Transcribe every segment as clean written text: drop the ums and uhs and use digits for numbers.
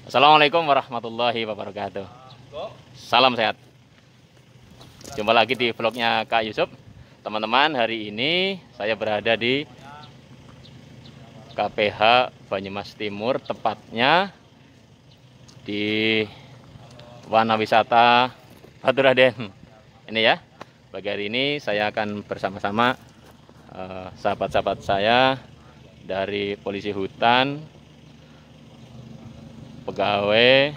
Assalamualaikum warahmatullahi wabarakatuh. Salam sehat. Jumpa lagi di vlognya Kak Yusuf. Teman-teman, hari ini saya berada di KPH Banyumas Timur, tepatnya di Wana Wisata Baturaden. Ini ya. Pagi hari ini saya akan bersama-sama sahabat-sahabat saya dari polisi hutan, pegawai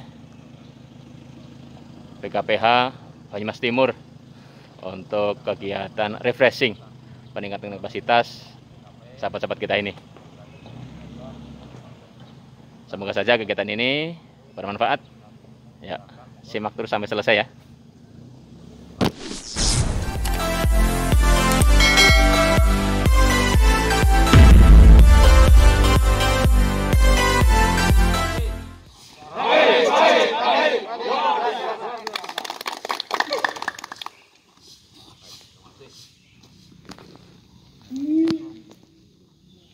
PKPH Banyumas Timur untuk kegiatan refreshing, peningkatan kapasitas sahabat-sahabat kita ini. Semoga saja kegiatan ini bermanfaat. Ya, simak terus sampai selesai ya.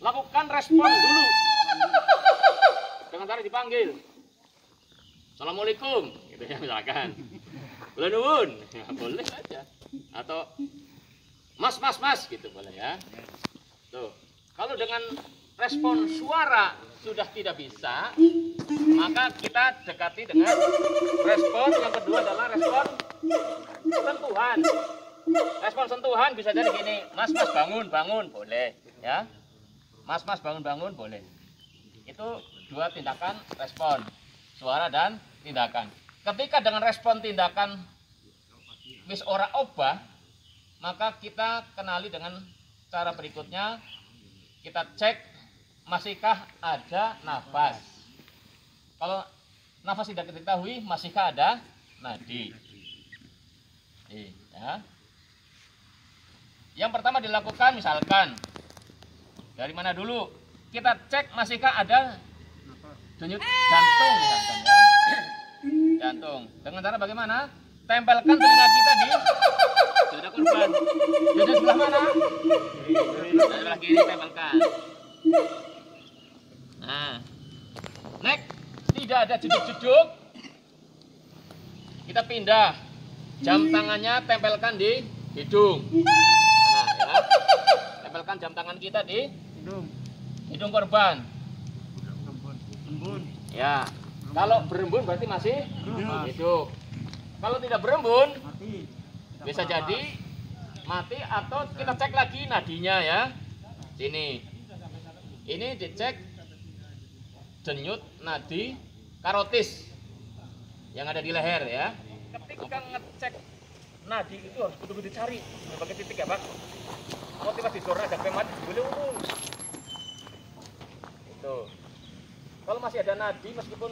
Lakukan respon dulu dengan cara dipanggil. Assalamualaikum, gitu ya misalkan. Boleh nuwun, ya, boleh aja. Atau mas, gitu boleh ya. Tuh, kalau dengan respon suara sudah tidak bisa, maka kita dekati dengan respon yang kedua adalah respon sentuhan. Respon sentuhan bisa jadi gini, mas bangun, boleh ya. Mas bangun, boleh. Itu dua tindakan respon, suara dan tindakan. Ketika dengan respon tindakan wis ora obah, maka kita kenali dengan cara berikutnya. Kita cek masihkah ada nafas. Kalau nafas tidak diketahui, masihkah ada nadi. Ya. Yang pertama dilakukan misalkan dari mana dulu? Kita cek masihkah ada denyut jantung misalkan ya. Jantung. Dengan cara bagaimana? Tempelkan telinga kita di dada korban. Dada sebelah mana? Dada sebelah kiri tempelkan. Nah. Next, tidak ada jeduk-jeduk. Kita pindah. Jam tangannya tempelkan di hidung. Nah, ya. Tempelkan jam tangan kita di hidung korban. Ya, kalau berembun berarti masih hidup. Kalau tidak berembun, bisa jadi mati atau kita cek lagi nadinya ya. Sini. Ini dicek denyut nadi karotis yang ada di leher ya. Ketika ngecek nadi itu harus betul-betul dicari berbagai titik ya Pak. Motivasi didorong ada mati boleh urung. Itu. Kalau masih ada nadi meskipun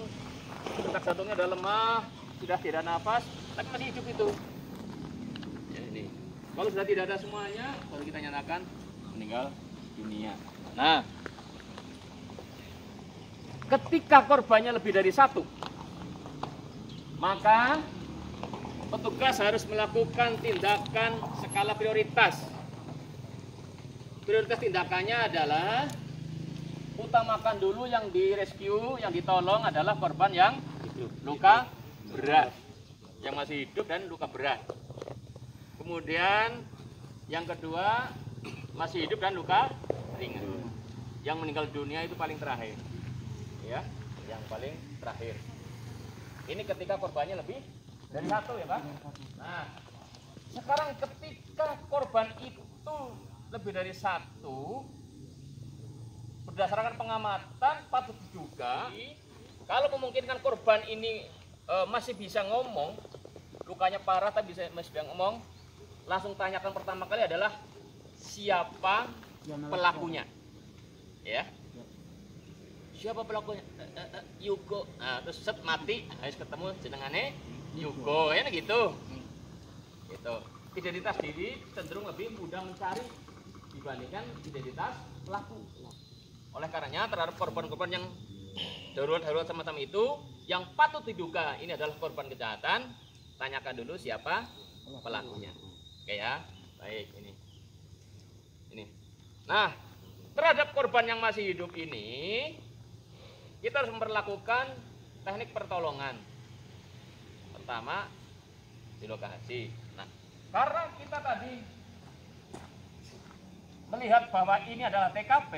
detak jantungnya udah lemah, sudah tidak nafas, tapi masih hidup itu. Ya, ini. Kalau sudah tidak ada semuanya, baru kita nyatakan meninggal dunia. Nah, ketika korbannya lebih dari satu, maka petugas harus melakukan tindakan skala prioritas. Prioritas tindakannya adalah utamakan dulu yang direscue, yang ditolong adalah korban yang luka berat, yang masih hidup dan luka berat. Kemudian yang kedua masih hidup dan luka ringan. Yang meninggal dunia itu paling terakhir, ya, yang paling terakhir. Ini ketika korbannya lebih dari satu ya Pak. Nah, sekarang ketika korban itu lebih dari satu, berdasarkan pengamatan patut diduga kalau memungkinkan korban ini masih bisa ngomong, lukanya parah tapi masih bisa ngomong, langsung tanyakan pertama kali adalah siapa pelakunya, ya. Siapa pelakunya? Yugo. Nah, terus set mati, harus ketemu jenengane Yugo, ya gitu. Gitu. Identitas diri cenderung lebih mudah mencari dibandingkan identitas pelaku. Oleh karenanya terhadap korban-korban yang darurat semacam itu yang patut diduga ini adalah korban kejahatan, tanyakan dulu siapa pelakunya. Oke ya, baik ini. Nah, terhadap korban yang masih hidup ini kita harus memperlakukan teknik pertolongan. Pertama, di lokasi. Nah, karena kita tadi melihat bahwa ini adalah TKP,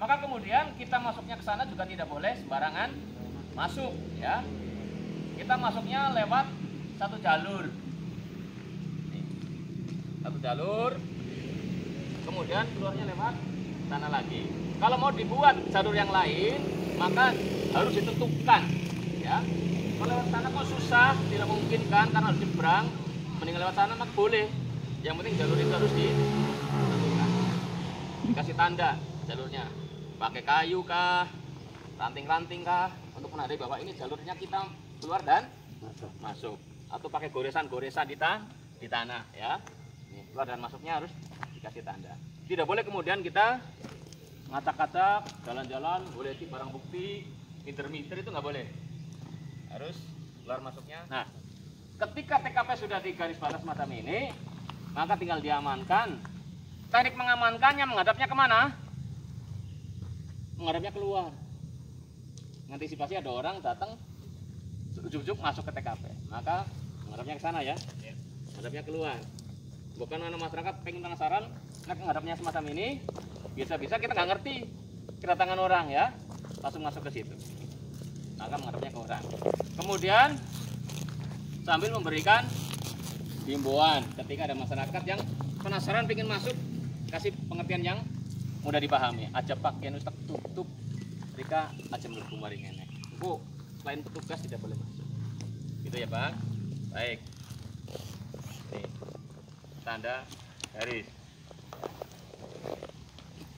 maka kemudian kita masuknya ke sana juga tidak boleh sembarangan masuk, ya. Kita masuknya lewat satu jalur. Nih, satu jalur, kemudian keluarnya lewat sana lagi. Kalau mau dibuat jalur yang lain, maka harus ditentukan, ya. Kalau lewat sana kok susah, tidak memungkinkan karena harus nyebrang, mending lewat sana maka boleh. Yang penting jalur itu harus ditentukan. Dikasih tanda jalurnya, pakai kayu kah, ranting-ranting kah, untuk menandai bahwa ini jalurnya kita keluar dan masuk. Atau pakai goresan-goresan di tanah, ya. Ini keluar dan masuknya harus dikasih tanda. Tidak boleh kemudian kita ngacak-ngacak, jalan-jalan, boleh di barang bukti, meter-meter itu nggak boleh. Harus keluar masuknya. Nah, ketika TKP sudah di garis batas macam ini, maka tinggal diamankan. Teknik mengamankannya menghadapnya kemana? Menghadapnya keluar. Mengantisipasi ada orang datang, ujuk-ujuk masuk ke TKP, maka menghadapnya ke sana, ya. Menghadapnya keluar. Bukan mana masyarakat pengen penasaran, menghadapnya semacam ini, bisa-bisa kita nggak ngerti kedatangan orang, ya, langsung masuk ke situ. Maka menghadapnya ke orang. Kemudian sambil memberikan himbauan ketika ada masyarakat yang penasaran pengen masuk, kasih pengertian yang mudah dipahami. Aja pakai nustak tutup, mereka aja melebu maringene. Bu, selain petugas tidak boleh masuk. Gitu ya, Pak. Baik. Nih, tanda garis.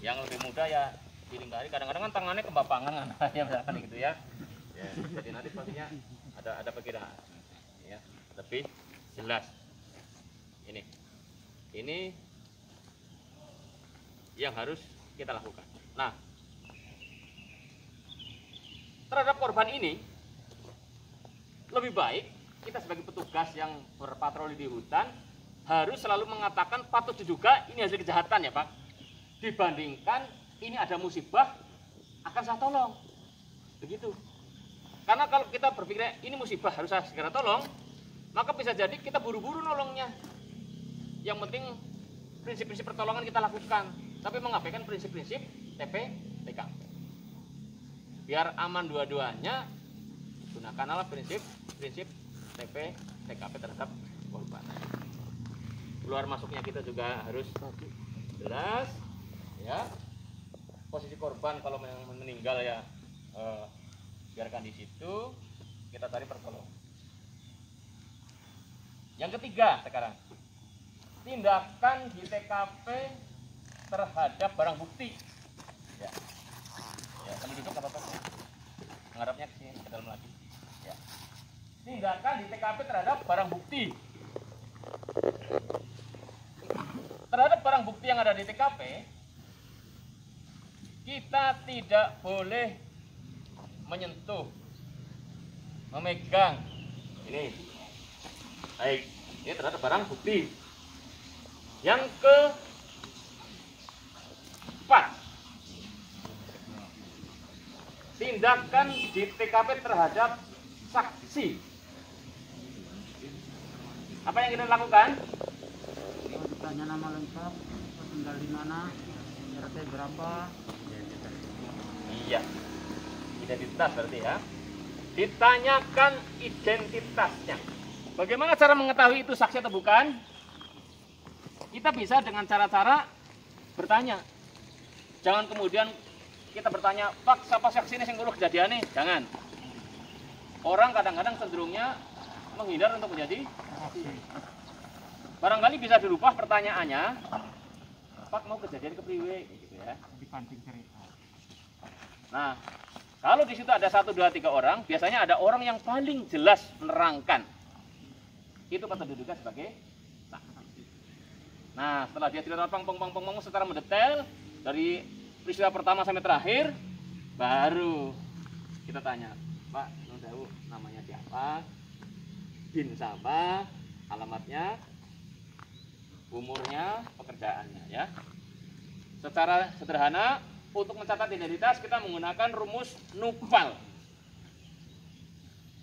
Yang lebih mudah ya dilingkari. Kadang-kadang kan tangannya kebapangan, ya misalkan gitu, ya. Ya, jadi nanti pastinya ada perkiraan, ya, lebih jelas. Ini yang harus kita lakukan. Nah, terhadap korban ini lebih baik kita sebagai petugas yang berpatroli di hutan harus selalu mengatakan patut diduga ini hasil kejahatan, ya Pak, dibandingkan ini ada musibah akan saya tolong, begitu. Karena kalau kita berpikir ini musibah harus saya segera tolong, maka bisa jadi kita buru-buru nolongnya. Yang penting prinsip-prinsip pertolongan kita lakukan, tapi mengabaikan prinsip-prinsip TKP. Biar aman dua-duanya, gunakanlah prinsip TKP terhadap korban. Keluar masuknya kita juga harus jelas, ya. Posisi korban kalau meninggal, ya, biarkan di situ, kita cari pertolongan. Yang ketiga sekarang, tindakan di TKP terhadap barang bukti. Ya, ya, sambil duduk apa-apa. Menghadapnya ke sini, ke dalam lagi. Ya. Tindakan di TKP terhadap barang bukti. Terhadap barang bukti yang ada di TKP, kita tidak boleh menyentuh, memegang. Ini, baik, ini terhadap barang bukti. Yang keempat, tindakan di TKP terhadap saksi. Apa yang kita lakukan? Ditanya nama lengkap, tinggal di mana, RT berapa. Iya, identitas berarti, ya. Ditanyakan identitasnya. Bagaimana cara mengetahui itu saksi atau bukan? Kita bisa dengan cara-cara bertanya. Jangan kemudian kita bertanya, Pak, siapa saksi ini yang ngurus kejadian nih? Jangan. Orang kadang-kadang cenderungnya menghindar untuk menjadi saksi. Barangkali bisa dirubah pertanyaannya, Pak, mau kejadian kepriwe, gitu, ya. Dipancing cerita. Nah, kalau di situ ada 1, 2, 3 orang, biasanya ada orang yang paling jelas menerangkan. Itu patut diduga sebagai saksi. Nah, setelah dia cerita pang secara mendetail dari peristiwa pertama sampai terakhir, baru kita tanya, Pak, tahu namanya siapa, bin siapa, alamatnya, umurnya, pekerjaannya, ya. Secara sederhana untuk mencatat identitas kita menggunakan rumus NUPAL.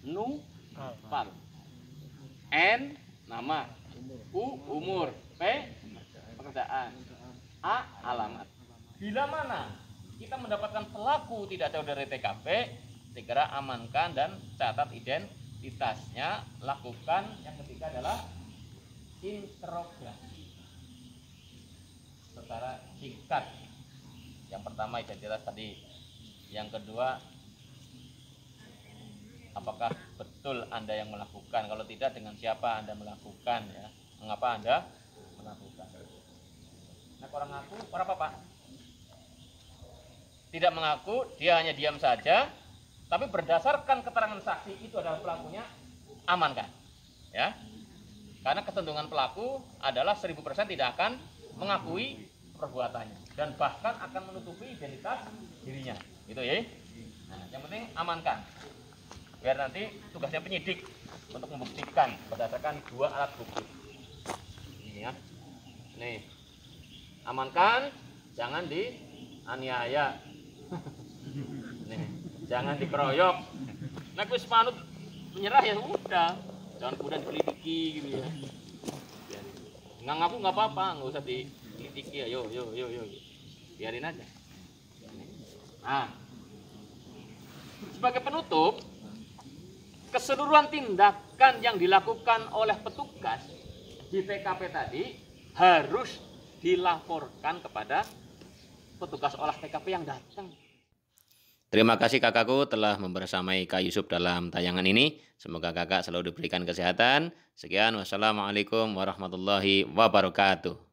NUPAL. N nama, U umur, P pekerjaan, A alamat. Bila mana kita mendapatkan pelaku tidak jauh dari TKP, segera amankan dan catat identitasnya. Lakukan yang ketiga adalah interogasi secara singkat. Yang pertama identitas tadi, yang kedua apakah betul Anda yang melakukan, kalau tidak dengan siapa Anda melakukan, ya, mengapa Anda melakukan. Nah, orang ngaku, orang apa Pak? Tidak mengaku, dia hanya diam saja, tapi berdasarkan keterangan saksi itu adalah pelakunya, amankan, ya. Karena kecenderungan pelaku adalah 1000% tidak akan mengakui perbuatannya dan bahkan akan menutupi identitas dirinya, gitu ya. Nah, yang penting amankan, biar nanti tugasnya penyidik untuk membuktikan berdasarkan 2 alat bukti. Ini ya, nih, amankan, jangan dianiaya, nih, jangan dikeroyok. Nah, gue sepanut menyerah ya udah, jangan kemudian dilidiki gitu ya. Nggak ngaku nggak apa-apa, nggak usah dilidiki, yo, biarin aja. Nah, sebagai penutup, keseluruhan tindakan yang dilakukan oleh petugas di TKP tadi harus dilaporkan kepada petugas olah TKP yang datang. Terima kasih kakakku telah membersamai Kak Yusuf dalam tayangan ini. Semoga kakak selalu diberikan kesehatan. Sekian, wassalamualaikum warahmatullahi wabarakatuh.